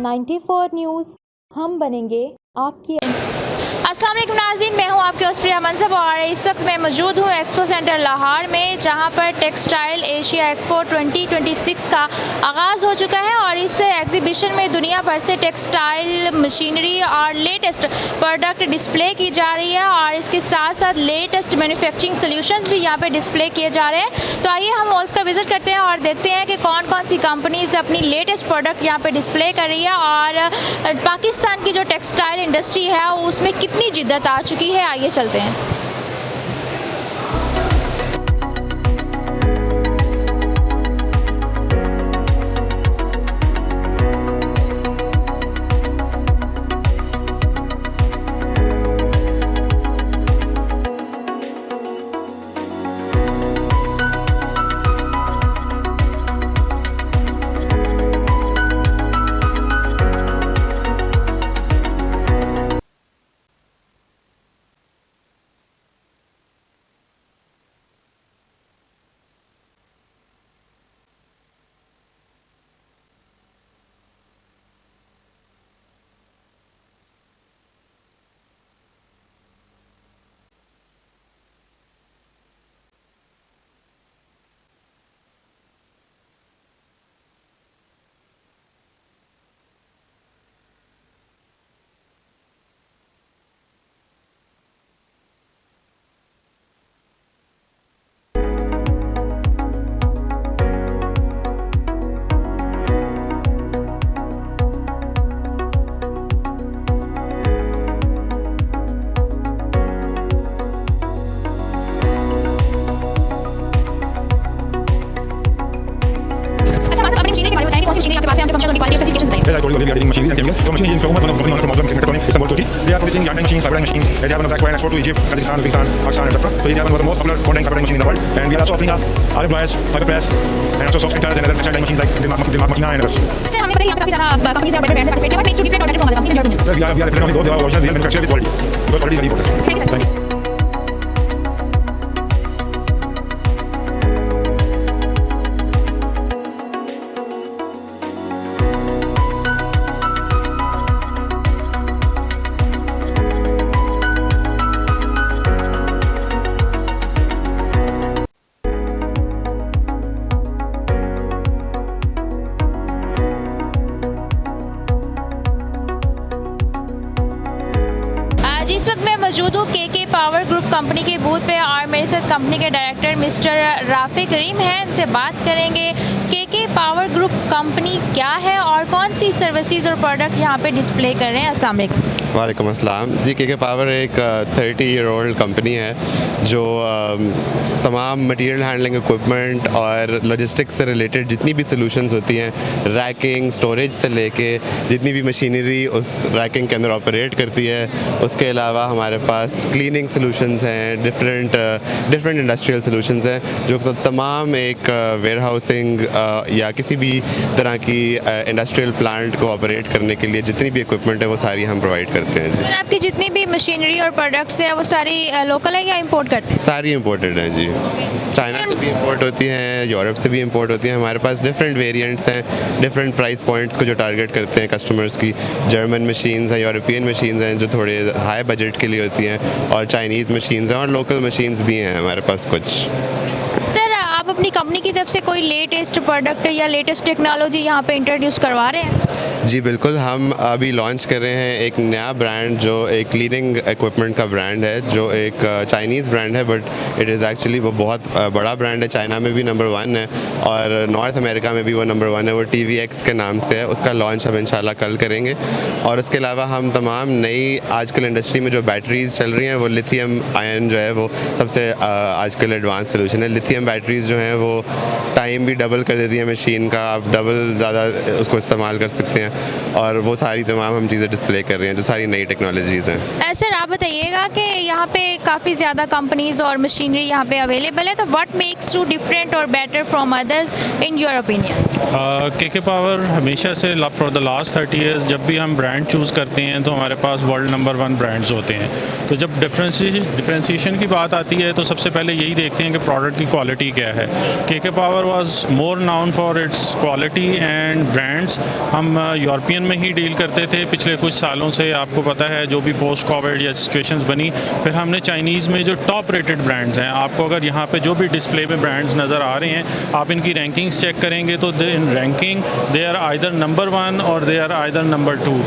94 news, हम बनेंगे आपकी। अस्सलाम वालेकुम नाज़रीन, मैं हूं आपके होस्ट प्रिया मनसब और इस वक्त मैं मौजूद हूं एक्सपो सेंटर लाहौर में, जहां पर टेक्सटाइल एशिया एक्सपो 2026 का आगाज़ हो चुका है और इस एग्जीबिशन में दुनिया भर से टेक्सटाइल मशीनरी और लेटेस्ट प्रोडक्ट डिस्प्ले की जा रही है और इसके साथ साथ लेटेस्ट मैन्युफैक्चरिंग सॉल्यूशंस भी यहां पे डिस्प्ले किए जा रहे हैं। तो आइए हम मॉल्स का विज़िट करते हैं और देखते हैं कि कौन कौन सी कंपनीज अपनी लेटेस्ट प्रोडक्ट यहाँ पे डिस्प्ले कर रही है और पाकिस्तान की जो टेक्सटाइल इंडस्ट्री है उसमें कितनी जिद्दत आ चुकी है। आइए चलते हैं। इस वक्त मैं मौजूद हूँ के पावर ग्रुप कंपनी के बूथ पे और मेरे साथ कंपनी के डायरेक्टर मिस्टर राफिक करीम हैं। इनसे बात करेंगे के पावर ग्रुप कंपनी क्या है और कौन सी सर्विसेज और प्रोडक्ट यहाँ पे डिस्प्ले कर रहे हैं। अस्सलाम वालेकुम। वालेकुम अस्सलाम जी। के पावर एक 30-year-old कंपनी है जो तमाम मटेरियल हैंडलिंग इक्विपमेंट और लॉजिस्टिक्स से रिलेटेड जितनी भी सॉल्यूशंस होती हैं, रैकिंग स्टोरेज से लेके जितनी भी मशीनरी उस रैकिंग के अंदर ऑपरेट करती है। उसके अलावा हमारे पास क्लीनिंग सॉल्यूशंस हैं, डिफरेंट इंडस्ट्रियल सॉल्यूशंस हैं जो तमाम एक वेयर हाउसिंग या किसी भी तरह की इंडस्ट्रियल प्लांट को ऑपरेट करने के लिए जितनी भी इक्विपमेंट है वो सारी हम प्रोवाइड करते हैं जी। आपकी जितनी भी मशीनरी और प्रोडक्ट्स है वो सारी लोकल है या इंपोर्ट करते हैं? सारी इंपोर्टेड हैं जी। चाइना से भी इंपोर्ट होती हैं, यूरोप से भी इंपोर्ट होती हैं। हमारे पास डिफरेंट वेरिएंट्स हैं, डिफरेंट प्राइस पॉइंट्स को जो टारगेट करते हैं कस्टमर्स की। जर्मन मशीन्स हैं, यूरोपियन मशीन्स हैं जो थोड़े हाई बजट के लिए होती हैं, और चाइनीज़ मशीन्स हैं और लोकल मशीन्स भी हैं हमारे पास कुछ। सर, आप अपनी कंपनी की तरफ से कोई लेटेस्ट प्रोडक्ट या लेटेस्ट टेक्नोलॉजी यहाँ पे इंट्रोड्यूस करवा रहे हैं? जी बिल्कुल, हम अभी लॉन्च कर रहे हैं एक नया ब्रांड जो एक क्लीनिंग इक्विपमेंट का ब्रांड है, जो एक चाइनीज़ ब्रांड है बट इट इज़ एक्चुअली वो बहुत बड़ा ब्रांड है। चाइना में भी नंबर 1 है और नॉर्थ अमेरिका में भी वो नंबर 1 है। वो TVX के नाम से है। उसका लॉन्च हम इंशाल्लाह कल करेंगे। और उसके अलावा हम तमाम नई आजकल इंडस्ट्री में जो बैटरीज़ चल रही हैं वो लिथियम आयन जो है वो सबसे आजकल एडवांस सोल्यूशन है। लिथियम बैटरीज़ जो हैं वो टाइम भी डबल कर देती है मशीन का, आप डबल ज़्यादा उसको इस्तेमाल कर सकते हैं। और वो सारी तमाम हम चीज़ें डिस्प्ले कर रहे हैं जो सारी नई टेक्नोलॉजीज़ हैं। सर, आप बताइएगा कि यहाँ पे काफ़ी ज़्यादा कंपनीज और मशीनरी यहाँ पे अवेलेबल है, तो व्हाट मेक्स यू डिफरेंट और better from others in your opinion? के पावर हमेशा से फॉर द लास्ट 30 ईयर्स जब भी हम ब्रांड चूज़ करते हैं तो हमारे पास वर्ल्ड नंबर 1 ब्रांड्स होते हैं। तो जब डिफ्रेंसीशन की बात आती है तो सबसे पहले यही देखते हैं कि प्रोडक्ट की क्वालिटी क्या है। के power was more noun for its quality and brands. हम यूरोपियन में ही डील करते थे पिछले कुछ सालों से। आपको पता है जो भी पोस्ट कोविड या सिचुएशंस बनी, फिर हमने चाइनीज़ में जो टॉप रेटेड ब्रांड्स हैं, आपको अगर यहाँ पे जो भी डिस्प्ले में ब्रांड्स नज़र आ रहे हैं, आप इनकी रैंकिंग्स चेक करेंगे तो in ranking they are either number 1 or they are either number 2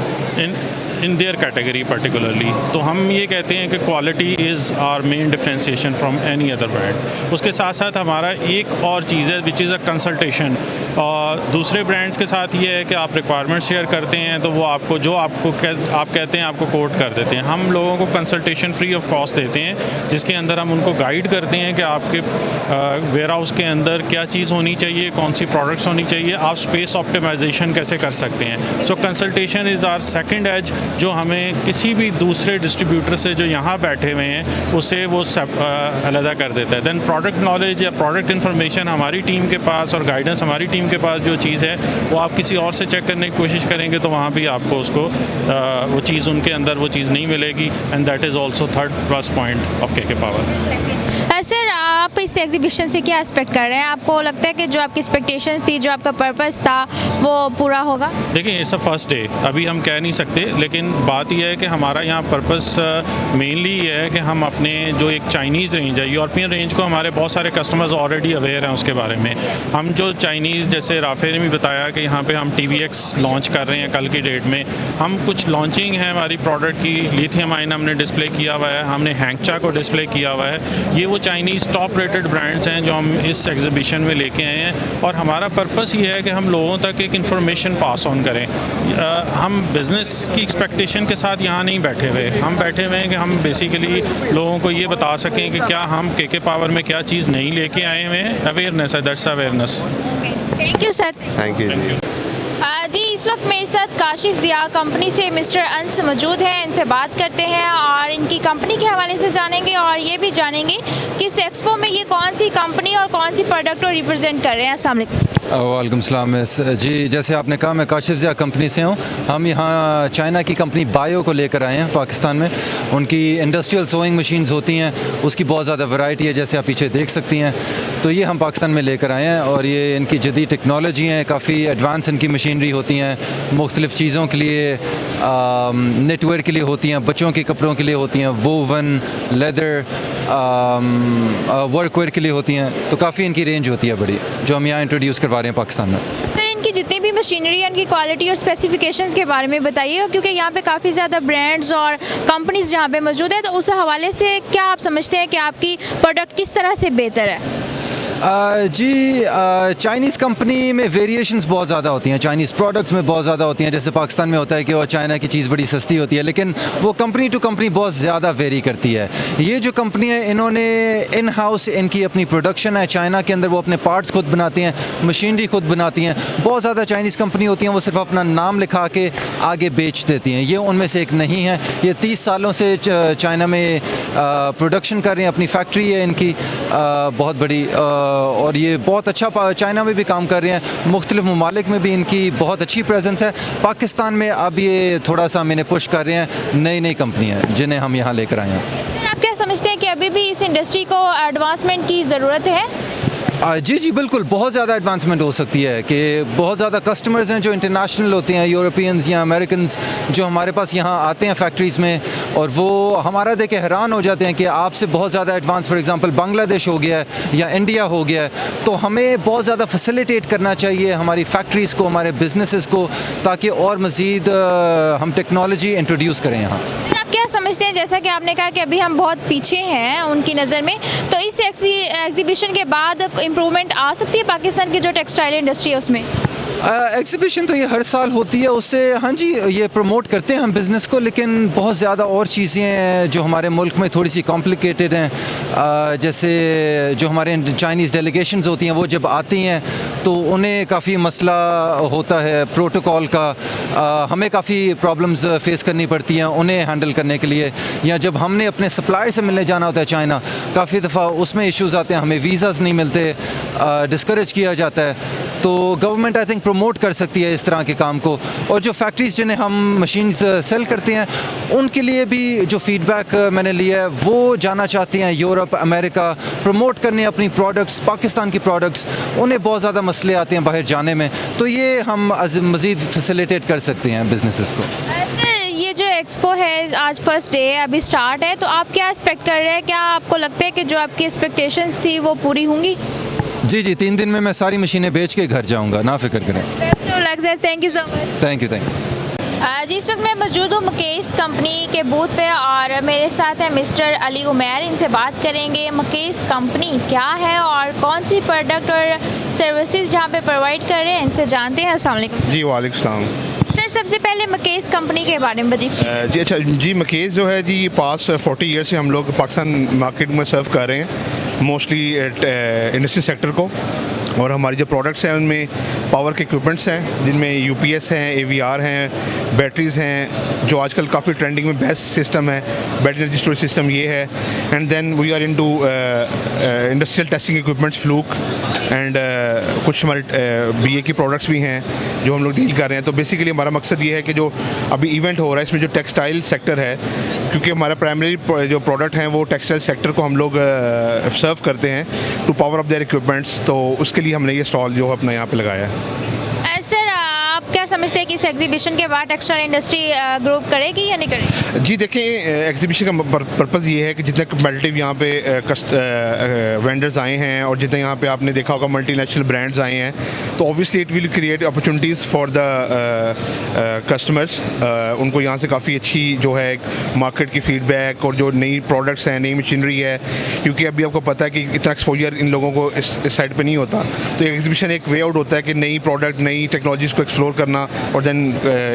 in their category particularly. तो हम ये कहते हैं कि quality is our main differentiation from any other brand. उसके साथ साथ हमारा एक और चीज़ है विच इज़ अ कंसल्टेशन। और दूसरे ब्रांड्स के साथ ये है कि आप रिक्वायरमेंट शेयर करते हैं तो वो आपको जो आप कहते हैं आपको कोट कर देते हैं। हम लोगों को कंसल्टेशन फ्री ऑफ कॉस्ट देते हैं, जिसके अंदर हम उनको गाइड करते हैं कि आपके वेयर हाउस के अंदर क्या चीज़ होनी चाहिए, कौन सी प्रोडक्ट्स होनी चाहिए, आप स्पेस ऑप्टिमाइजेशन कैसे कर सकते हैं। So consultation is our second edge, जो हमें किसी भी दूसरे डिस्ट्रीब्यूटर से जो यहाँ बैठे हुए हैं उससे वो अलहदा कर देता है। दैन प्रोडक्ट नॉलेज या प्रोडक्ट इन्फॉर्मेशन हमारी टीम के पास और गाइडेंस हमारी टीम के पास जो चीज़ है वो आप किसी और से चेक करने की कोशिश करेंगे तो वहाँ भी आपको उसको वो चीज़ उनके अंदर वो चीज़ नहीं मिलेगी। And that is also third plus point of KK power. Sir, आप इस एग्जीबिशन से क्या एक्सपेक्ट कर रहे हैं? आपको लगता है कि जो आपकी एक्सपेक्टेशंस थी, जो आपका पर्पस था, वो पूरा होगा? देखिए, इट्स अ फर्स्ट डे, अभी हम कह नहीं सकते, लेकिन बात यह है कि हमारा यहाँ पर्पस मेनली ये है कि हम अपने जो एक चाइनीज़ रेंज है, यूरोपियन रेंज को हमारे बहुत सारे कस्टमर्स ऑलरेडी अवेयर हैं उसके बारे में। हम जो चाइनीज़, जैसे राफे ने भी बताया कि यहाँ पे हम TVX लॉन्च कर रहे हैं कल की डेट में। हम कुछ लॉन्चिंग है हमारी प्रोडक्ट की, लिथियम आयन हमने डिस्प्ले किया हुआ है, हमने हैंगचा को डिस्प्ले किया हुआ है। ये वो चाइनीज़ टॉप रेटेड ब्रांड्स हैं जो हम इस एग्जीबिशन में लेके आए हैं। और हमारा पर्पस ये है कि हम लोगों तक एक इन्फॉर्मेशन पास ऑन करें। हम बिज़नेस की एक्सपेक्टेशन के साथ यहाँ नहीं बैठे हुए, हम बैठे हुए हैं कि हम बेसिकली लोगों को ये बता सकें कि क्या हम KK पावर में क्या चीज़ नहीं लेके आए हुए हैं। अवेयरनेस है, that's awareness. Thank you sir. Thank you जी। जी, इस वक्त मेरे साथ काशिफ ज़िया कंपनी से मिस्टर अंस मौजूद हैं। इनसे बात करते हैं और इनकी कंपनी के हवाले से जानेंगे और ये भी जानेंगे कि इस एक्सपो में ये कौन सी कंपनी और कौन सी प्रोडक्ट को रिप्रेजेंट कर रहे हैं। अस्सलाम वालेकुम। वालेकुम सलाम जी, जैसे आपने कहा, मैं काशिफ ज़िया कंपनी से हूँ। हम यहाँ चाइना की कंपनी बायो को लेकर आए हैं पाकिस्तान में। उनकी इंडस्ट्रियल सोइंग मशीन्स होती हैं, उसकी बहुत ज़्यादा वैरायटी है, जैसे आप पीछे देख सकती हैं। तो ये हम पाकिस्तान में लेकर आए हैं और ये इनकी जदीद टेक्नोलॉजी है, काफ़ी एडवांस इनकी मशीनरी होती हैं, मुख्तलिफ़ चीज़ों के लिए, नेटवेयर के लिए होती हैं, बच्चों के कपड़ों के लिए होती हैं, वोवन, लेदर, वर्कवेयर के लिए होती हैं। तो काफ़ी इनकी रेंज होती है बड़ी, जो हम यहाँ इंट्रोड्यूस करवा रहे हैं पाकिस्तान में। सर, इनकी जितनी भी मशीनरी है, उनकी क्वालिटी और स्पेसिफिकेशंस के बारे में बताइएगा, क्योंकि यहाँ पे काफ़ी ज़्यादा ब्रांड्स और कंपनीज जहाँ पे मौजूद है। तो उस हवाले से क्या आप समझते हैं कि आपकी प्रोडक्ट किस तरह से बेहतर है? जी, चाइनीज़ कंपनी में वेरिएशंस बहुत ज़्यादा होती हैं, चाइनीज़ प्रोडक्ट्स में बहुत ज़्यादा होती हैं। जैसे पाकिस्तान में होता है कि वो चाइना की चीज़ बड़ी सस्ती होती है, लेकिन वो कंपनी टू कंपनी बहुत ज़्यादा वेरी करती है। ये जो कंपनी है, इन्होंने इन हाउस इनकी अपनी प्रोडक्शन है चाइना के अंदर, वो अपने पार्ट्स खुद बनाती हैं, मशीनरी खुद बनाती हैं। बहुत ज़्यादा चाइनीज़ कंपनी होती हैं, वो सिर्फ अपना नाम लिखा के आगे बेच देती हैं। ये उनमें से एक नहीं है। ये 30 सालों से चाइना में प्रोडक्शन कर रहे हैं, अपनी फैक्ट्री है इनकी बहुत बड़ी, और ये बहुत अच्छा चाइना में भी काम कर रहे हैं, मुख्तलिफ ममालिक में भी इनकी बहुत अच्छी प्रेजेंस है। पाकिस्तान में अब ये थोड़ा सा मैंने पुश कर रहे हैं, नई नई कंपनी हैं जिन्हें हम यहाँ लेकर आए हैं। सर, आप क्या समझते हैं कि अभी भी इस इंडस्ट्री को एडवांसमेंट की ज़रूरत है? जी बिल्कुल, बहुत ज़्यादा एडवांसमेंट हो सकती है कि बहुत ज़्यादा कस्टमर्स हैं जो इंटरनेशनल होते हैं, यूरोपियंस या अमेरिकन्स, जो हमारे पास यहाँ आते हैं फैक्ट्रीज़ में, और वो हमारा देख के हैरान हो जाते हैं कि आपसे बहुत ज़्यादा एडवांस, फॉर एग्जांपल बांग्लादेश हो गया है या इंडिया हो गया है। तो हमें बहुत ज़्यादा फैसिलिटेट करना चाहिए हमारी फैक्ट्रीज़ को, हमारे बिजनेसेस को, ताकि और मज़ीद हम टेक्नोलॉजी इंट्रोड्यूस करें यहाँ। आप क्या समझते हैं, जैसा कि आपने कहा कि अभी हम बहुत पीछे हैं उनकी नज़र में, तो इस एग्जीबिशन के बाद इम्प्रूवमेंट आ सकती है पाकिस्तान की जो टेक्सटाइल इंडस्ट्री है उसमें? एग्जीबिशन तो ये हर साल होती है, उससे हाँ जी ये प्रमोट करते हैं हम बिज़नेस को, लेकिन बहुत ज़्यादा और चीज़ें हैं जो हमारे मुल्क में थोड़ी सी कॉम्प्लिकेटेड हैं। जैसे जो हमारे चाइनीज़ डेलीगेशंस होती हैं, वो जब आती हैं तो उन्हें काफ़ी मसला होता है प्रोटोकॉल का, हमें काफ़ी प्रॉब्लम्स फेस करनी पड़ती हैं उन्हें हैंडल करने के लिए। या जब हमने अपने सप्लायर से मिलने जाना होता है चाइना, काफ़ी दफ़ा उसमें इश्यूज़ आते हैं, हमें वीज़ाज़ नहीं मिलते, डिस्करेज किया जाता है। तो government I think marketing promote कर सकती है इस तरह के काम को। और जो फैक्ट्रीज जिन्हें हम मशीन सेल करते हैं उनके लिए भी जो फीडबैक मैंने लिया है वो जाना चाहती हैं यूरोप, अमेरिका, प्रमोट करने अपनी प्रोडक्ट्स, पाकिस्तान की प्रोडक्ट्स। उन्हें बहुत ज़्यादा मसले आते हैं बाहर जाने में, तो ये हम मज़ीद फैसिलिटेट कर सकते हैं बिजनेसेस को। सर ये जो एक्सपो है आज फर्स्ट डे है, अभी स्टार्ट है, तो आप क्या एक्सपेक्ट कर रहे हैं? क्या आपको लगता है कि जो आपकी एक्सपेक्टेशंस थी वो पूरी होंगी? जी 3 दिन में मैं सारी मशीनें बेच के घर जाऊंगा, ना फिक्र करें। Best of luck sir, thank you so much. Thank you. जी इस वक्त मैं मौजूद हूँ मुकेश कंपनी के बूथ पे और मेरे साथ है मिस्टर अली उमैर। इनसे बात करेंगे मुकेश कंपनी क्या है और कौन सी प्रोडक्ट और सर्विसेज जहाँ पे प्रोवाइड कर रहे हैं, इनसे जानते हैं। अस्सलाम वालेकुम। जी वालेकुम सलाम। सर सबसे पहले मुकेश कंपनी के बारे में बताइए। जी अच्छा जी, मुकेश जो है जी पास 40 ईयर से हम लोग पाकिस्तान मार्केट में सर्व कर रहे हैं, मोस्टली इंडस्ट्री सेक्टर को। और हमारी जो प्रोडक्ट्स हैं उनमें पावर के इक्विपमेंट्स हैं जिनमें यूपीएस हैं, एवीआर हैं, बैटरीज़ हैं, जो आजकल काफ़ी ट्रेंडिंग में बेस्ट सिस्टम है, बैटरी एनर्जी स्टोरेज सिस्टम ये है। And then we are into industrial testing equipments, Fluke and कुछ हमारे बीए की प्रोडक्ट्स भी हैं जो हम लोग डील कर रहे हैं। तो बेसिकली हमारा मकसद ये है कि जो अभी इवेंट हो रहा है इसमें जो टेक्सटाइल सेक्टर है, क्योंकि हमारा प्राइमरी जो प्रोडक्ट हैं वो टेक्सटाइल सेक्टर को हम लोग सर्व करते हैं to power up their equipments, तो उसके लिए हमने ये स्टॉल जो अपना यहाँ पे लगाया है। सर आप क्या समझते हैं कि इस एग्जीबिशन के बाद टेक्सटाइल इंडस्ट्री ग्रोथ करेगी या नहीं करेगी? जी देखें, एग्जीबिशन का पर्पज़ ये है कि जितने कम्पटिटिव यहाँ पे वेंडर्स आए हैं और जितने यहाँ पे आपने देखा होगा मल्टीनेशनल ब्रांड्स आए हैं, तो obviously it will create opportunities for the customers. उनको यहाँ से काफ़ी अच्छी जो है मार्केट की फीडबैक और जो नई प्रोडक्ट्स हैं, नई मशीनरी है, क्योंकि अभी आपको पता है कि इतना एक्सपोजर इन लोगों को इस साइड पे नहीं होता। तो एग्जीबिशन एक वे आउट होता है कि नई प्रोडक्ट, नई टेक्नोलॉजीज़ को एक्सप्लोर करना और देन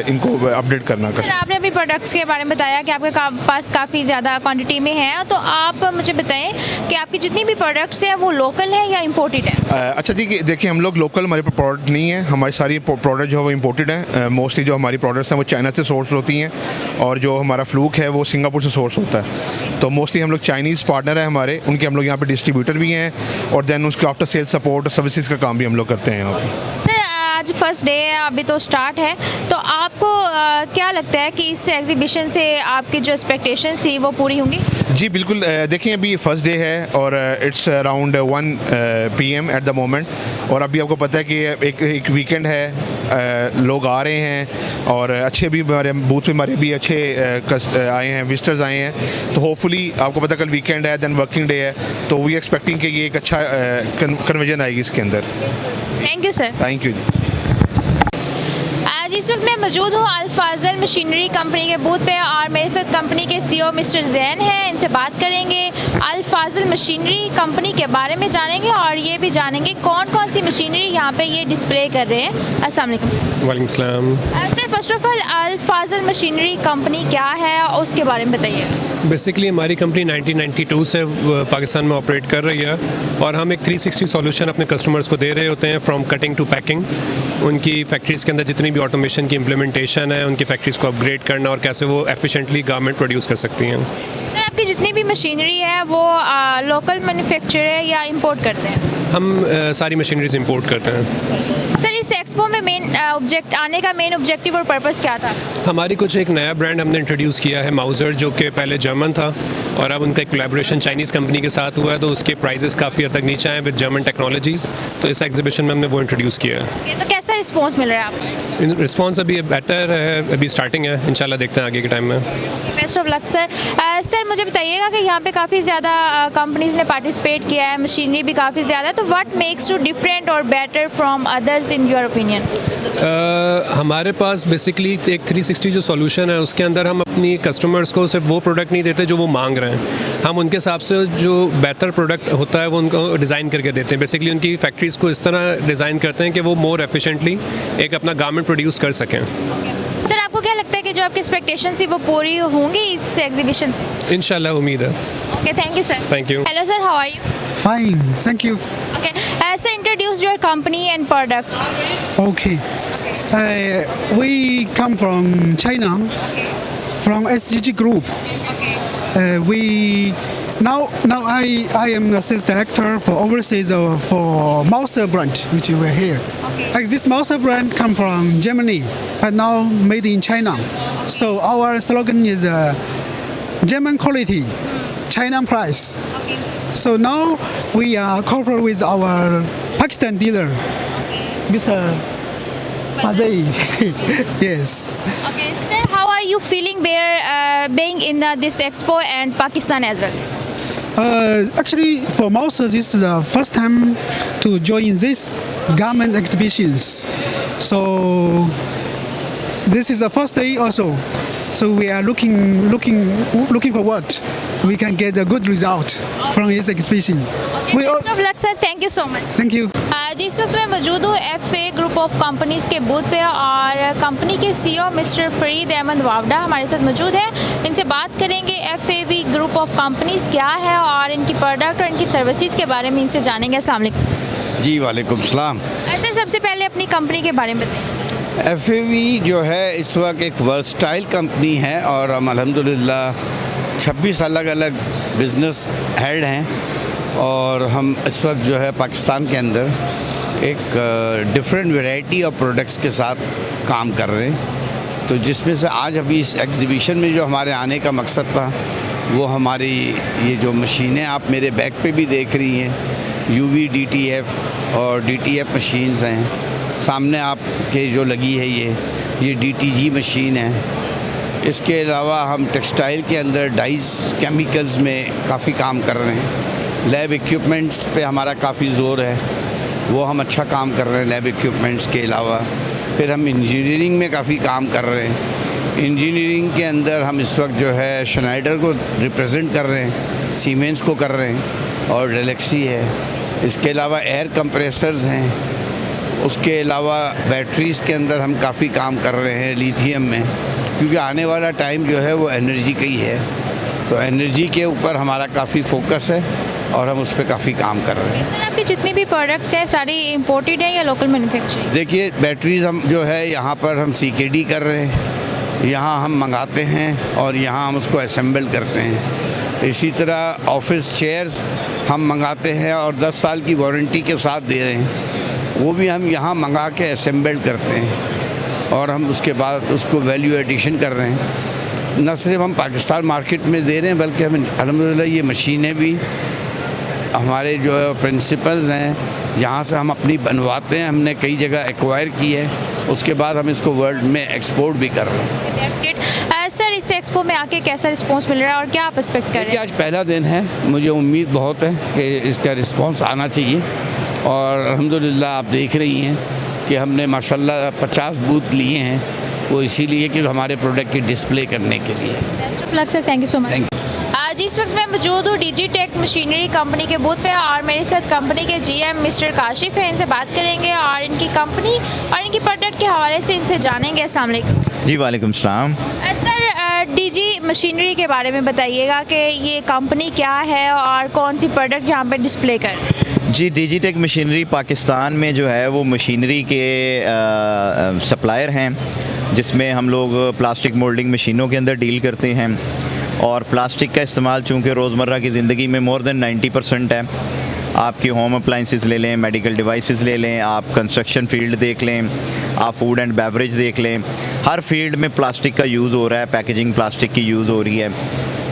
इनको अपडेट करना। सर आपने अभी प्रोडक्ट्स के बारे में बताया कि आपके पास काफ़ी ज़्यादा क्वांटिटी में है, तो आप मुझे बताएं कि आपकी जितनी भी प्रोडक्ट्स हैं वो लोकल है या इम्पोर्टेड है? अच्छा जी, देखिए हम लोग लोकल हमारे पास प्रोडक्ट नहीं है, हमारी सारी प्रोडक्ट जो है वो इम्पोर्टेड है। मोस्टली जो हमारी प्रोडक्ट्स हैं वो चाइना से सोर्स होती हैं और जो हमारा फ्लूक है वो सिंगापुर से सोर्स होता है। तो मोस्टली हम लोग चाइनीज़ पार्टनर हैं हमारे, उनके हम लोग यहाँ पे डिस्ट्रीब्यूटर भी हैं और देन उसके आफ्टर सेल सपोर्ट सर्विसेज का काम भी हम लोग करते हैं यहाँ पे। सर आज फर्स्ट डे है, अभी तो स्टार्ट है, तो आपको क्या लगता है कि इस एग्जीबिशन से आपकी जो एक्सपेक्टेशंस थी वो पूरी होंगी? जी बिल्कुल, देखिए अभी फर्स्ट डे है और it's around 1 PM at the moment, और अभी आपको पता है कि एक वीकेंड है, लोग आ रहे हैं और अच्छे भी हमारे बूथ पे हमारे भी अच्छे आए हैं, विजिटर्स आए हैं। तो होपफुली आपको पता कल वीकेंड है, देन वर्किंग डे है, तो वी एक्सपेक्टिंग कि ये एक अच्छा कन्वर्जन आएगी इसके अंदर। Thank you sir. Thank you. आज इस वक्त मैं मौजूद हूँ अल्फाजल मशीनरी कंपनी के बूथ पे और मेरे साथ कंपनी के CEO मिस्टर जैन हैं। इनसे बात करेंगे, अल्फाजल मशीनरी कंपनी के बारे में जानेंगे और ये भी जानेंगे कौन कौन सी मशीनरी यहाँ पे ये डिस्प्ले कर रहे हैं। अस्सलाम वालेकुम। वालेकुम सलाम। Sir first of all Alfazal machinery company क्या है उसके बारे में बताइए। बेसिकली हमारी कंपनी 1992 से पाकिस्तान में ऑपरेट कर रही है और हम एक 360 सॉल्यूशन अपने कस्टमर्स को दे रहे होते हैं, फ्रॉम कटिंग टू पैकिंग। उनकी फैक्ट्रीज़ के अंदर जितनी भी ऑटोमेशन की इम्प्लीमेंटेशन है, उनकी फैक्ट्रीज़ को अपग्रेड करना और कैसे वो एफिशिएंटली गारमेंट प्रोड्यूस कर सकती हैं। सर आपकी जितनी भी मशीनरी है वो लोकल मैन्युफैक्चर है या इंपोर्ट करते हैं? हम सारी मशीनरीज इंपोर्ट करते हैं। सर इस एक्सपो में आने का मेन ऑब्जेक्टिव और पर्पस क्या था? हमारी कुछ एक नया ब्रांड हमने इंट्रोड्यूस किया है, माउजर, जो कि पहले जर्मन था और अब उनका एक कोलैबोरेशन चाइनीज़ कंपनी के साथ हुआ है, तो उसके प्राइसेस काफ़ी हद तक नीचे आए विद जर्मन टेक्नोलॉजीज़। तो इस एग्जीबिशन में हमने वो इंट्रोड्यूस किया है। तो कैसा रिस्पॉन्स मिल रहा है आपको? रिस्पॉन्स अभी बेटर है, अभी स्टार्टिंग है, इंशाल्लाह देखते हैं आगे के टाइम में। Best of luck sir. Sir मुझे बताइएगा कि यहाँ पे काफ़ी ज़्यादा कंपनीज़ ने पार्टिसिपेट किया है, मशीनरी भी काफ़ी ज़्यादा है, तो व्हाट मेक्स यू डिफरेंट और better from others in your opinion? हमारे पास बेसिकली एक 360 जो सॉल्यूशन है उसके अंदर हम अपनी कस्टमर्स को सिर्फ वो प्रोडक्ट नहीं देते जो वो मांग रहे हैं, हम उनके हिसाब से जो बेहतर प्रोडक्ट होता है वो उनको डिज़ाइन करके देते हैं। बेसिकली उनकी फैक्ट्रीज़ को इस तरह डिज़ाइन करते हैं कि वो मोर एफिशिएंटली एक अपना गारमेंट प्रोड्यूस कर सकें। सर आपको क्या लगता है कि जो आपकी एक्सपेक्टेशन थी वो पूरी होंगी इस एग्जीबिशन से? इंशाल्लाह, उम्मीद है। Okay, thank you sir. Thank you. Hello sir, how are you? Fine, thank you. Okay, sir, introduce your company and products. Okay. We come from China, from SGG Group. Okay. We Now I am the sales director for overseas for Mauser brand, which you were here. Okay. This Mauser brand come from Germany, but now made in China. So our slogan is German quality, China price. Okay. So now we are cooperate with our Pakistan dealer, Mr. Fazai. Yes. Okay, sir, how are you feeling being in this expo and Pakistan as well? Actually, for Mauser, this is the first time to join this garment exhibitions. So this is the first day also. So we are looking forward. We can get a good result from this exhibition. Okay, We all, best of luck, sir. Thank you so much. thank you. जी इस वक्त मैं मौजूद हूँ FA group of companies के booth पे और company के CEO mister Farid Ahmad Vawda हमारे साथ मौजूद है। इनसे बात करेंगे FAV ग्रुप ऑफ कंपनीज़ क्या है और इनकी प्रोडक्ट और इनकी सर्विसेज के बारे में इनसे जानेंगे। अस्सलाम वालेकुम। जी वालेकुम सलाम। सर सबसे पहले अपनी कंपनी के बारे में बताइए। FAV जो है इस वक्त एक वर्सटाइल कंपनी है और हम अल्हम्दुलिल्लाह 26 अलग अलग बिज़नेस हेड हैं और हम इस वक्त जो है पाकिस्तान के अंदर एक डिफरेंट वैरायटी ऑफ प्रोडक्ट्स के साथ काम कर रहे हैं। तो जिसमें से आज अभी इस एग्ज़िबिशन में जो हमारे आने का मकसद था वो हमारी ये जो मशीनें आप मेरे बैक पे भी देख रही हैं UV DTF और DTF मशीन्स हैं। सामने आपके जो लगी है ये DTG मशीन है। इसके अलावा हम टेक्सटाइल के अंदर डाइस केमिकल्स में काफ़ी काम कर रहे हैं। लैब इक्विपमेंट्स पे हमारा काफ़ी ज़ोर है, वो हम अच्छा काम कर रहे हैं लैब इक्विपमेंट्स के अलावा। फिर हम इंजीनियरिंग में काफ़ी काम कर रहे हैं। इंजीनियरिंग के अंदर हम इस वक्त जो है शनाइडर को रिप्रेजेंट कर रहे हैं, सीमेंस को कर रहे हैं और डेलेक्सी है। इसके अलावा एयर कंप्रेसर्स हैं। उसके अलावा बैटरीज़ के अंदर हम काफ़ी काम कर रहे हैं लिथियम में, क्योंकि आने वाला टाइम जो है वो एनर्जी का ही है। तो एनर्जी के ऊपर हमारा काफ़ी फोकस है और हम उस पर काफ़ी काम कर रहे हैं। सर आपकी जितनी भी प्रोडक्ट्स हैं सारी इम्पोर्टेड है या लोकल मैन्युफैक्चरिंग? देखिए बैटरीज़ हम जो है यहाँ पर हम CKD कर रहे हैं, यहाँ हम मंगाते हैं और यहाँ हम उसको असेंबल करते हैं। इसी तरह ऑफिस चेयर्स हम मंगाते हैं और 10 साल की वारंटी के साथ दे रहे हैं, वो भी हम यहाँ मंगा के असेंबल करते हैं और हम उसके बाद उसको वैल्यू एडिशन कर रहे हैं। न सिर्फ हम पाकिस्तान मार्केट में दे रहे हैं बल्कि हम अल्हम्दुलिल्लाह ये मशीनें भी हमारे जो प्रिंसिपल्स हैं जहाँ से हम अपनी बनवाते हैं, हमने कई जगह एक्वायर की है, उसके बाद हम इसको वर्ल्ड में एक्सपोर्ट भी कर रहे हैं। That's great. सर इस एक्सपो में आके कैसा रिस्पांस मिल रहा है और क्या आप एक्सपेक्ट कर रहे हैं? आज पहला दिन है, मुझे उम्मीद बहुत है कि इसका रिस्पांस आना चाहिए और अल्हम्दुलिल्लाह आप देख रही हैं कि हमने माशाल्लाह 50 बूथ लिए हैं, वो इसीलिए कि हमारे प्रोडक्ट की डिस्प्ले करने के लिए। Sir thank you so much. Thank आज इस वक्त मैं मौजूद हूँ डिजिटेक मशीनरी कंपनी के बूथ पे और मेरे साथ कंपनी के GM मिस्टर काशिफ हैं। इनसे बात करेंगे और इनकी कंपनी और इनकी प्रोडक्ट के हवाले से इनसे जानेंगे। अस्सलाम वालेकुम। जी वालेकुम सलाम। सर DG मशीनरी के बारे में बताइएगा कि ये कंपनी क्या है और कौन सी प्रोडक्ट यहाँ पे डिस्प्ले कर रहे हैं? जी डिजिटेक मशीनरी पाकिस्तान में जो है वो मशीनरी के सप्लायर हैं, जिसमें हम लोग प्लास्टिक मोल्डिंग मशीनों के अंदर डील करते हैं और प्लास्टिक का इस्तेमाल चूँकि रोज़मर्रा की ज़िंदगी में मोर देन 90% है। आपकी होम अप्लाइंसेस ले लें, मेडिकल डिवाइसेस ले लें, आप कंस्ट्रक्शन फील्ड देख लें, आप फूड एंड बेवरेज देख लें, हर फील्ड में प्लास्टिक का यूज़ हो रहा है, पैकेजिंग प्लास्टिक की यूज़ हो रही है।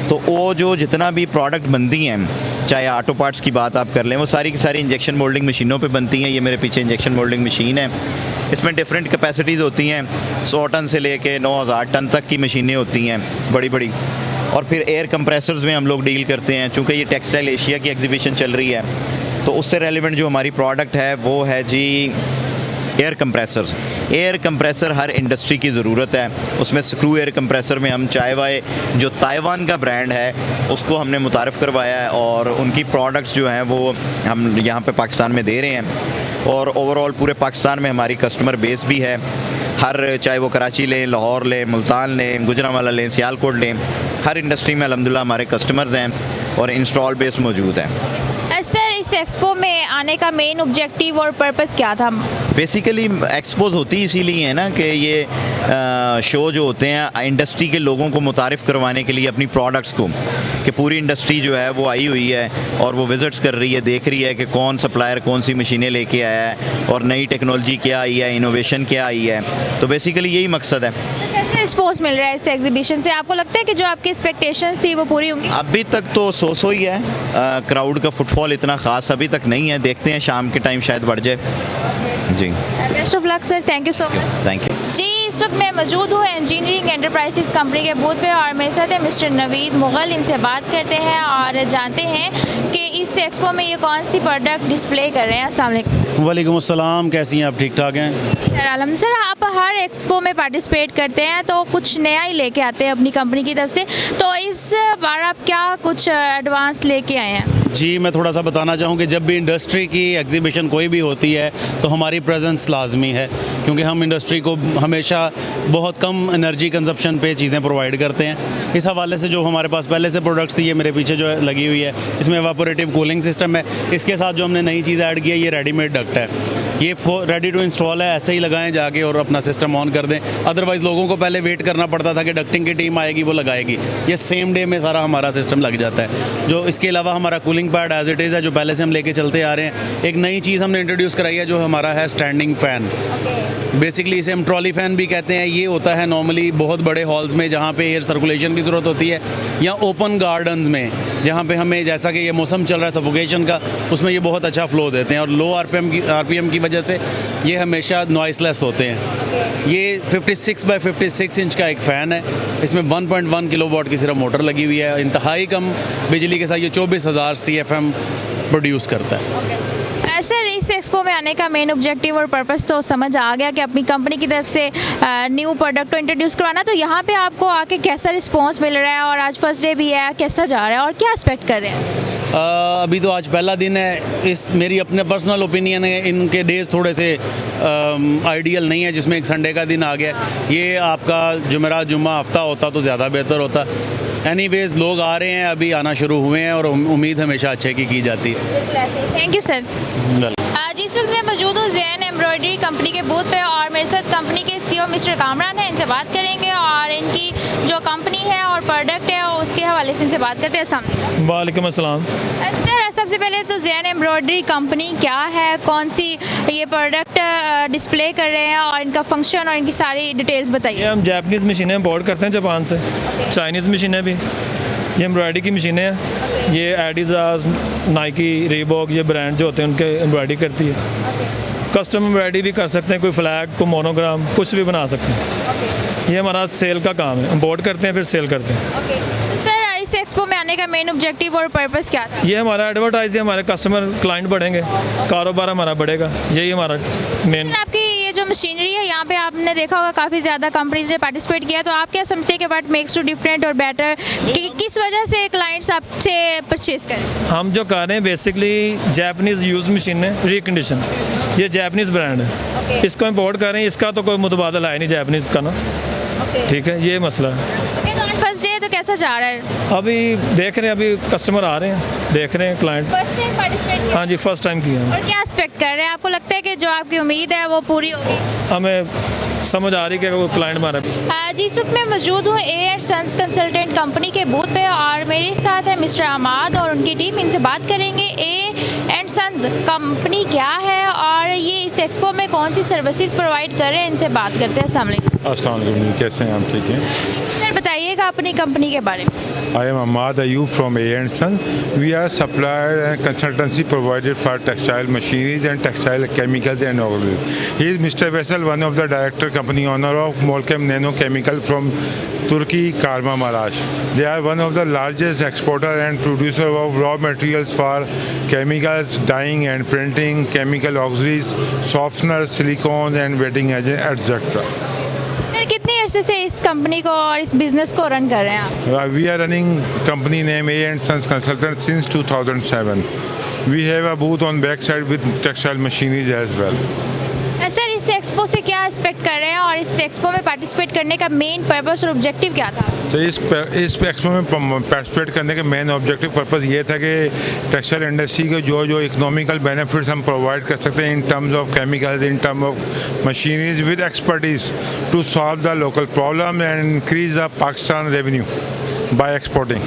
तो वो जो जितना भी प्रोडक्ट बनती हैं, चाहे ऑटो पार्ट्स की बात आप कर लें, वो सारी की सारी इंजेक्शन मोल्डिंग मशीनों पे बनती हैं। ये मेरे पीछे इंजेक्शन मोल्डिंग मशीन है, इसमें डिफरेंट कैपेसिटीज़ होती हैं, 100 टन से लेके 9000 टन तक की मशीनें होती हैं बड़ी बड़ी। और फिर एयर कंप्रेसर्स में हम लोग डील करते हैं, चूँकि ये टेक्सटाइल एशिया की एग्जीबिशन चल रही है तो उससे रेलिवेंट जो हमारी प्रोडक्ट है वो है जी एयर कंप्रेसर्स। एयर कंप्रेसर हर इंडस्ट्री की ज़रूरत है, उसमें स्क्रू एयर कंप्रेसर में हम चायवाय जो ताइवान का ब्रांड है उसको हमने मुतारफ़ करवाया है और उनकी प्रोडक्ट्स जो हैं वो हम यहाँ पे पाकिस्तान में दे रहे हैं। और ओवरऑल पूरे पाकिस्तान में हमारी कस्टमर बेस भी है, हर चाहे वो कराची लें, लाहौर लें, मुल्तान लें, गुजरांवाला लें, सियालकोट लें, हर इंडस्ट्री में अल्हम्दुलिल्लाह हमारे कस्टमर्स हैं और इंस्टॉल बेस मौजूद है। सर इस एक्सपो में आने का मेन ऑब्जेक्टिव और पर्पस क्या था? बेसिकली एक्सपोज होती इसीलिए है ना कि ये शो जो होते हैं इंडस्ट्री के लोगों को मुतारिफ़ करवाने के लिए अपनी प्रोडक्ट्स को, कि पूरी इंडस्ट्री जो है वो आई हुई है और वो विज़िट्स कर रही है, देख रही है कि कौन सप्लायर कौन सी मशीनें लेके आया है और नई टेक्नोलॉजी क्या आई है, इनोवेशन क्या आई है। तो बेसिकली यही मकसद है। तो कैसे रिस्पॉन्स मिल रहा है इस एग्जीबिशन से? आपको लगता है कि जो आपकी एक्सपेक्टेशंस थी वो पूरी होंगी? अभी तक तो सो ही है, क्राउड का फुटफॉल इतना ख़ास अभी तक नहीं है, देखते हैं शाम के टाइम शायद बढ़ जाए। जी, best of luck sir, thank you so much. Thank you. जी, इस वक्त मैं मौजूद हूँ इंजीनियरिंग एंटरप्राइजेस कंपनी के बूथ पे और मेरे साथ है मिस्टर नवीद मुगल। इनसे बात करते हैं और जानते हैं कि इस एक्सपो में ये कौन सी प्रोडक्ट डिस्प्ले कर रहे हैं। अस्सलाम वालेकुम। वालेकुम अस्सलाम, कैसी हैं आप? ठीक ठाक हैं सर? अलहम्दुलिल्लाह। सर आप हर एक्सपो में पार्टिसिपेट करते हैं तो कुछ नया ही लेके आते हैं अपनी कंपनी की तरफ से, तो इस बार आप क्या कुछ एडवांस लेके आए हैं? जी, मैं थोड़ा सा बताना चाहूँ कि जब भी इंडस्ट्री की एग्जीबिशन कोई भी होती है तो हमारी प्रेजेंस लाजमी है, क्योंकि हम इंडस्ट्री को हमेशा बहुत कम एनर्जी कंजप्शन पे चीज़ें प्रोवाइड करते हैं। इस हवाले से जो हमारे पास पहले से प्रोडक्ट्स थी, ये मेरे पीछे जो लगी हुई है, इसमें एवापोरेटिव कूलिंग सिस्टम है। इसके साथ जो हमने नई चीज़ ऐड की है, ये रेडीमेड डक्ट है। ये रेडी टू इंस्टॉल है, ऐसे ही लगाएं जाके और अपना सिस्टम ऑन कर दें। अदरवाइज़ लोगों को पहले वेट करना पड़ता था कि डक्टिंग की टीम आएगी वो लगाएगी। ये सेम डे में सारा हमारा सिस्टम लग जाता है। जो इसके अलावा हमारा cooling pad as it is है, जो पहले से हम लेके चलते आ रहे हैं। एक नई चीज़ हमने इंट्रोड्यूस कराई है जो हमारा है स्टैंडिंग फ़ैन। बेसिकली इसे हम ट्रॉली फ़ैन भी कहते हैं। ये होता है नॉर्मली बहुत बड़े हॉल्स में जहाँ पे एयर सर्कुलेशन की ज़रूरत होती है, या ओपन गार्डन्स में जहाँ पे हमें, जैसा कि ये मौसम चल रहा है सफोकेशन का, उसमें ये बहुत अच्छा फ्लो देते हैं। और लो आरपीएम की वजह से ये हमेशा नॉइसलेस होते हैं। ये 56 बाय 56 इंच का एक फ़ैन है। इसमें 1.1 किलोवाट की सिर्फ मोटर लगी हुई है। इंतहाई कम बिजली के साथ ये 24,000 CFM प्रोड्यूस करता है। सर इस एक्सपो में आने का मेन ऑब्जेक्टिव और पर्पस तो समझ आ गया कि अपनी कंपनी की तरफ से न्यू प्रोडक्ट को इंट्रोड्यूस करवाना। तो यहाँ पे आपको आके कैसा रिस्पांस मिल रहा है, और आज फर्स्ट डे भी है, कैसा जा रहा है और क्या एक्सपेक्ट कर रहे हैं? अभी तो आज पहला दिन है। इस मेरी अपने पर्सनल ओपिनियन है, इनके डेज़ थोड़े से आइडियल नहीं है, जिसमें एक संडे का दिन आ गया। ये आपका जुमेरात जुम्मा हफ्ता होता तो ज़्यादा बेहतर होता। एनीवेज लोग आ रहे हैं, अभी आना शुरू हुए हैं और उम्मीद हमेशा अच्छे की जाती है। बिल्कुल ऐसे। Thank you sir. जिस वक्त मैं मौजूद हूँ ज़ैन एम्ब्रॉयडरी कंपनी के बूथ पे और मेरे साथ कंपनी के CEO मिस्टर कामरान हैं। इनसे बात करेंगे और इनकी जो कंपनी है और प्रोडक्ट है उसके हवाले से इनसे बात करते हैं। वालेकुम अस्सलाम। सर सबसे पहले तो ज़ैन एम्ब्रॉयडरी कंपनी क्या है, कौन सी ये प्रोडक्ट डिस्प्ले कर रहे हैं और इनका फंक्शन और इनकी सारी डिटेल्स बताइए। हम जापानीज़ मशीनें इम्पोर्ट करते हैं जापान से, चाइनीज़ मशीनें भी। ये एम्ब्रॉयडरी की मशीनें हैं। ये एडिडास, नाइकी, रीबॉक, ये ब्रांड जो होते हैं उनके एम्ब्रॉयडरी करती है। कस्टम एम्ब्रॉयडरी भी कर सकते हैं, कोई फ्लैग, कोई मोनोग्राम, कुछ भी बना सकते हैं। ये हमारा सेल का काम है, इम्पोर्ट करते हैं फिर सेल करते हैं। इस एक्सपो में आने का मेन ऑब्जेक्टिव और पर्पस क्या था? ये हमारा एडवर्टाइज है, हमारे कस्टमर क्लाइंट बढ़ेंगे, कारोबार हमारा बढ़ेगा, यही हमारा मेन। आपकी ये जो मशीनरी है यहाँ पे आपने देखा होगा काफ़ी ज़्यादा कंपनीज ने पार्टिसिपेट किया, तो आप क्या समझते हैं कि बट मेक्स टू डिफरेंट और बेटर, कि किस वजह से क्लाइंट्स आपसे परचेज करें? हम जो कर रहे हैं बेसिकली जापानीज़ यूज मशीन है, रिकंडीशन। ये जापानीज़ ब्रांड है, इसको इम्पोर्ट कर रहे हैं, इसका तो कोई मुतबादला है नहीं जापानीज़ का ना। ठीक है, ये मसला है। फर्स्ट डे तो कैसा जा रहा है? अभी देख रहे हैं, अभी कस्टमर आ रहे हैं, देख रहे हैं क्लाइंट। फर्स्ट टाइम पार्टिसिपेट किया? हाँ जी, फर्स्ट टाइम किया। और क्या एक्सपेक्ट कर रहे हैं? आपको लगता है कि जो आपकी उम्मीद है वो पूरी होगी? हमें समझ आ रही है कि वो क्लाइंट हमारा। जी, इस वक्त मैं मौजूद हूँ A&Sons कंसल्टेंट कंपनी के बूथ पे और मेरे साथ है मिस्टर अहमद और उनकी टीम। इनसे बात करेंगे A&Sons कंपनी क्या है और ये इस एक्सपो में कौन सी सर्विसेज प्रोवाइड कर रहे हैं, इनसे बात करते हैं। अस्सलाम वालेकुम। कैसे हैं आप? ठीक हैं सर, बताइएगा अपनी कंपनी के बारे में। I am Ahmad Ayub from A&Sons. We are supplier and consultancy provided for textile machineries and textile chemicals and auxiliaries. He is Mr. Vessel, one of the director company owner of Molchem Nano Chemical from Turkey, Kahramanmaraş. They are one of the largest exporter and producer of raw materials for chemicals, dyeing and printing, chemical auxiliaries, softeners, silicone and wetting agent, etc. Sir कितने अरसे से इस company को और इस business को run कर रहे हैं आप? We are running company name A&Sons Consultants since 2007. We have a booth on backside with textile machineries as well. Sir इस एक्सपो से क्या एक्सपेक्ट कर रहे हैं और इस एक्सपो में पार्टिसिपेट करने का मेन पर्पस और ऑब्जेक्टिव क्या था? तो इस एक्सपो में पार्टिसिपेट करने का मेन ऑब्जेक्टिव पर्पस ये था कि टेक्सटाइल इंडस्ट्री के जो इकोनॉमिकल बेनिफिट्स हम प्रोवाइड कर सकते हैं in terms of chemicals, in terms of machineries with expertise to solve the local problem and increase the Pakistan revenue by exporting.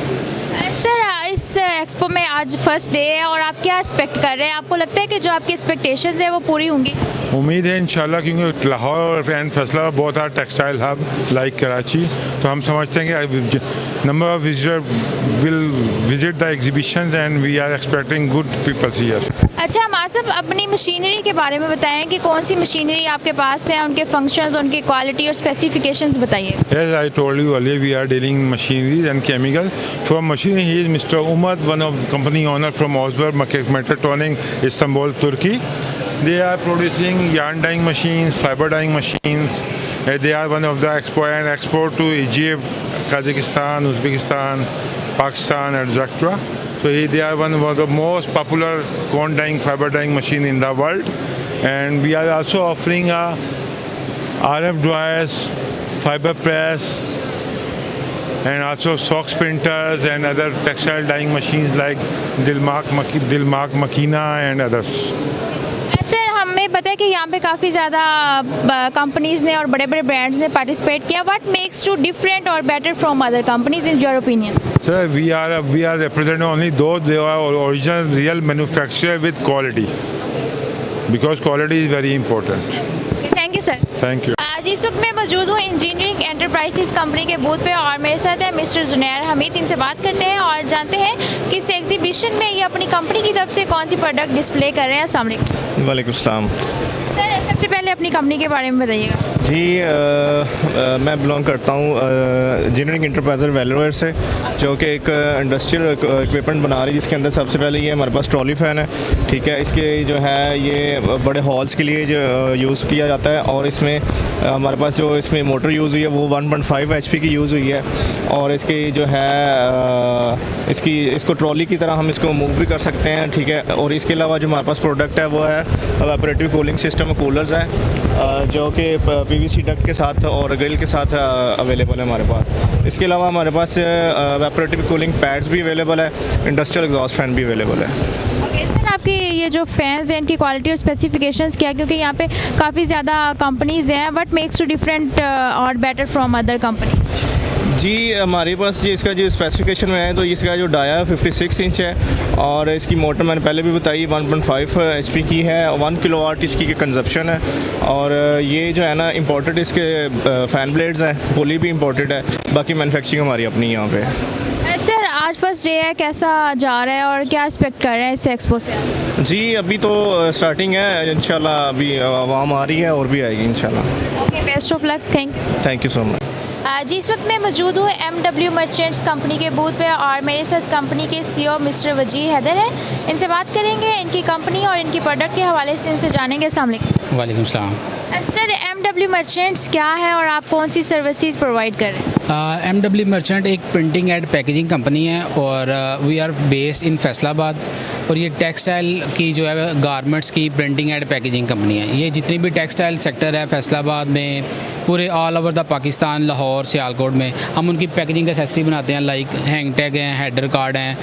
Sir इस एक्सपो में आज फर्स्ट डे है और आप क्या एक्सपेक्ट कर रहे हैं? आपको लगता है कि जो आपकी एक्सपेक्टेशंस है वो पूरी होंगी? उम्मीद है इंशाल्लाह, क्योंकि लाहौर एंड फैसला बहुत सारा टेक्सटाइल हब लाइक कराची, तो हम समझते हैं कि number of visitor will visit the exhibitions and we are expecting good peoples here. अच्छा हमारे साहब अपनी मशीनरी के बारे में बताएं कि कौन सी मशीनरी आपके पास है, उनके फंक्शंस, उनकी क्वालिटी और स्पेसिफिकेशंस बताइए। As I told you earlier, we are dealing in machineries and chemicals. From machinery, he is Mr. Umar, one of company owner from Osberg Mechatronic, Istanbul, Turkey. They are producing yarn dyeing machines, fiber dyeing machines. They are one of the export to Egypt, Kazakhstan, Uzbekistan, Pakistan, etc. So they are one of the most popular cone dyeing, fiber dyeing machine in the world. And we are also offering a RF dryers, fiber press, and also socks printers and other textile dyeing machines like Dilmark Makina and others. Sir हमें पता है कि यहाँ पे काफ़ी ज़्यादा companies ने और बड़े बड़े ब्रांड्स ने पार्टिसिपेट किया। व्हाट मेक्स टू डिफरेंट और better from other companies in your opinion? Sir, we are representing only those they are original real manufacturer with quality, because quality is very important. Thank you sir. Thank you. आज इस वक्त मैं मौजूद हूँ engineering enterprises company के booth पे और मेरे साथ है मिस्टर जुनैर हमीद। इनसे बात करते हैं और जानते हैं कि इस एग्जीबिशन में ये अपनी कंपनी की तरफ से कौन सी प्रोडक्ट डिस्प्ले कर रहे हैं। अस्सलाम वालेकुम। वालेकुम सलाम। सर सबसे पहले अपनी कंपनी के बारे में बताइएगा। जी मैं बिलोंग करता हूँ इंजीनियरिंग एंटरप्राइजर वेलवेयर से, जो कि एक इंडस्ट्रियल इक्विपमेंट बना रही है, जिसके अंदर सबसे पहले ये हमारे पास ट्रॉली फ़ैन है। ठीक है, इसके जो है ये बड़े हॉल्स के लिए जो यूज़ किया जाता है, और इसमें हमारे पास जो इसमें मोटर यूज़ हुई है वो 1.5 HP की यूज़ हुई है, और इसकी जो है इसको ट्रॉली की तरह हम इसको मूव भी कर सकते हैं। ठीक है, और इसके अलावा जो हमारे पास प्रोडक्ट है वो है ऑपरेटिव कूलिंग सिस्टम कूलर्स है, जो कि PVC डक्ट के साथ और ग्रिल के साथ अवेलेबल है हमारे पास। इसके अलावा हमारे पास ऑपरेटिव कूलिंग पैड्स भी अवेलेबल है, इंडस्ट्रियल एग्जॉस्ट फैन भी अवेलेबल है। ओके सर, आपके ये जो फैंस हैं इनकी क्वालिटी और स्पेसिफिकेशंस क्या है? क्योंकि यहाँ पे काफ़ी ज़्यादा कंपनीज़ हैं, व्हाट मेक्स टू डिफरेंट और बेटर फ्रॉम अदर कंपनी? जी हमारे पास जी इसका जो स्पेसिफिकेशन में है तो इसका जो डाया 56 इंच है, और इसकी मोटर मैंने पहले भी बताई 1.5 HP की है, 1 किलोवाट इसकी कंजप्शन है, और ये जो है ना इम्पोर्टेड इसके फ़ैन ब्लेड्स हैं, पुली भी इम्पोर्टेड है, बाकी मैन्युफैक्चरिंग हमारी अपनी यहाँ पे। सर आज फर्स्ट डे है, कैसा जा रहा है और क्या एक्सपेक्ट कर रहे हैं इस एक्सपो से? जी अभी तो स्टार्टिंग है, इंशाल्लाह अभी आवाम आ रही है और भी आएगी इंशाल्लाह। Okay, best of luck. Thank you so much. जी इस वक्त मैं मौजूद हूँ MW मर्चेंट्स कंपनी के बूथ पे और मेरे साथ कंपनी के CEO मिस्टर वजी हैदर हैं। इनसे बात करेंगे इनकी कंपनी और इनकी प्रोडक्ट के हवाले से, इनसे जानेंगे। अस्सलाम वालेकुम। वालेकुम सलाम। सर MW मर्चेंट्स क्या है और आप कौन सी सर्विसेज प्रोवाइड कर रहे हैं? MW मर्चेंट एक प्रिंटिंग एंड पैकेजिंग कंपनी है और we are based in Faisalabad, और ये टेक्सटाइल की जो है गारमेंट्स की प्रिंटिंग एंड पैकेजिंग कंपनी है। ये जितनी भी टेक्सटाइल सेक्टर है फैसलाबाद में, पूरे all over the Pakistan, Lahore, Sialkot में हम उनकी पैकेजिंग एसेसरी बनाते हैं, लाइक हैंग टैग हैं, हेडर कार्ड हैं,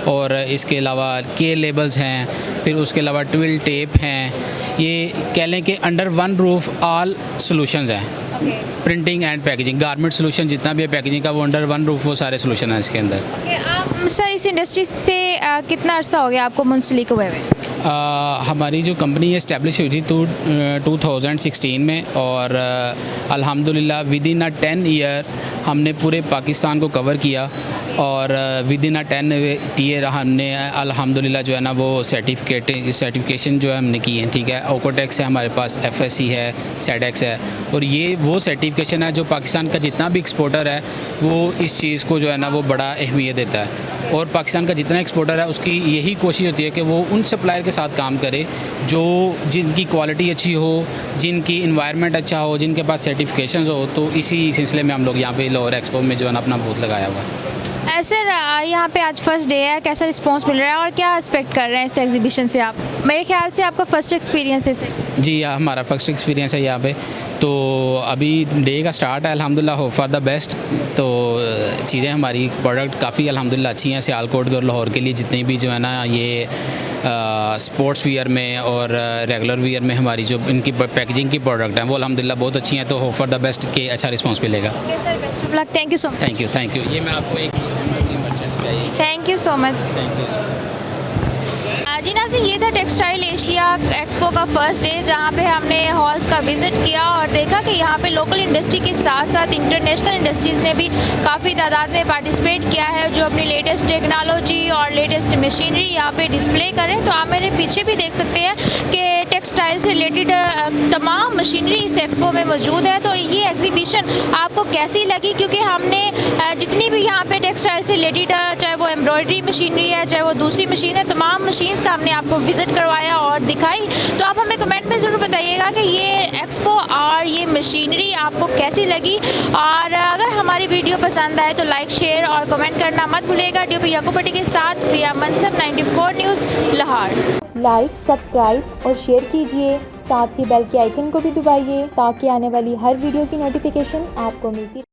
और इसके अलावा के लेबल्स हैं, फिर उसके अलावा ट्विल टेप हैं। ये कह लें कि under one roof all solutions हैं, printing and packaging, garment solution जितना भी है पैकेजिंग का वो अंडर वन रूफ वो सारे सॉल्यूशन हैं इसके अंदर। आप सर इस इंडस्ट्री से कितना अर्सा हो गया आपको मुंसलिक हुए हुए? हमारी जो कंपनी इस्टेब्लिश हुई थी 2016 में, और अल्हम्दुलिल्लाह विद इन 10 ईयर हमने पूरे पाकिस्तान को कवर किया, और विद इन 10 ईयर हमने अल्हम्दुलिल्लाह जो है ना वो सर्टिफिकेशन जो है हमने की है। ठीक है, ओकोटेक्स है हमारे पास, FSC है, सेडेक्स है, और ये वो सर्टिफिकेशन है जो पाकिस्तान का जितना भी एक्सपोर्टर है वो इस चीज़ को जो है ना वो बड़ा अहमियत देता है, और पाकिस्तान का जितना एक्सपोर्टर है उसकी यही कोशिश होती है कि वो उन सप्लायर के साथ काम करे जो जिनकी क्वालिटी अच्छी हो, जिनकी इन्वायरमेंट अच्छा हो, जिनके पास सर्टिफिकेशंस हो। तो इसी सिलसिले में हम लोग यहाँ पे लाहौर एक्सपो में जो है ना अपना बूथ लगाया हुआ है। सर यहाँ पे आज फर्स्ट डे है, कैसा रिस्पांस मिल रहा है और क्या एक्सपेक्ट कर रहे हैं इस एग्जीबिशन से आप? मेरे ख्याल से आपका फर्स्ट एक्सपीरियंस है सर। जी हमारा फर्स्ट एक्सपीरियंस है यहाँ पे, तो अभी डे का स्टार्ट है अल्हम्दुलिल्लाह, होप फॉर द बेस्ट। तो चीज़ें हमारी प्रोडक्ट काफ़ी अल्हम्दुलिल्लाह अच्छी हैं। सियालकोट और लाहौर के लिए जितने भी जो है ना ये स्पोर्ट्स वियर में और रेगुलर वियर में हमारी जो इनकी पैकेजिंग की प्रोडक्ट हैं वो अल्हम्दुलिल्लाह बहुत अच्छी हैं। तो होप फॉर द बेस्ट के अच्छा रिस्पांस मिलेगा। Thank you so much. Thank you. ये मैं आपको एक थैंक यू सो मच। जी नाज़रीन, ये था टेक्सटाइल एशिया एक्सपो का फर्स्ट डे, जहाँ पे हमने हॉल्स का विज़िट किया और देखा कि यहाँ पे लोकल इंडस्ट्री के साथ साथ इंटरनेशनल इंडस्ट्रीज़ ने भी काफ़ी तादाद में पार्टिसिपेट किया है, जो अपनी लेटेस्ट टेक्नोलॉजी और लेटेस्ट मशीनरी यहाँ पे डिस्प्ले करें। तो आप मेरे पीछे भी देख सकते हैं कि टेक्सटाइल से रिलेटेड तमाम मशीनरी इस एक्सपो में मौजूद है। तो ये एग्जीबिशन आपको कैसी लगी? क्योंकि हमने जितनी भी यहाँ पे टेक्सटाइल से रिलेटेड चाहे वो एम्ब्रॉयडरी मशीनरी है, चाहे वो दूसरी मशीन है, तमाम मशीन्स का हमने आपको विजिट करवाया और दिखाई। तो आप हमें कमेंट में ज़रूर बताइएगा कि ये एक्सपो और ये मशीनरी आपको कैसी लगी। और अगर हमारी वीडियो पसंद आए तो लाइक, शेयर और कमेंट करना मत भूलिएगा। डीओपी याकूब भट्टी के साथ प्रिया मनसब, 94 न्यूज़ लाहौर। लाइक, सब्सक्राइब और शेयर कीजिए, साथ ही बेल के आइकन को भी दबाइए ताकि आने वाली हर वीडियो की नोटिफिकेशन आपको मिलती रहे।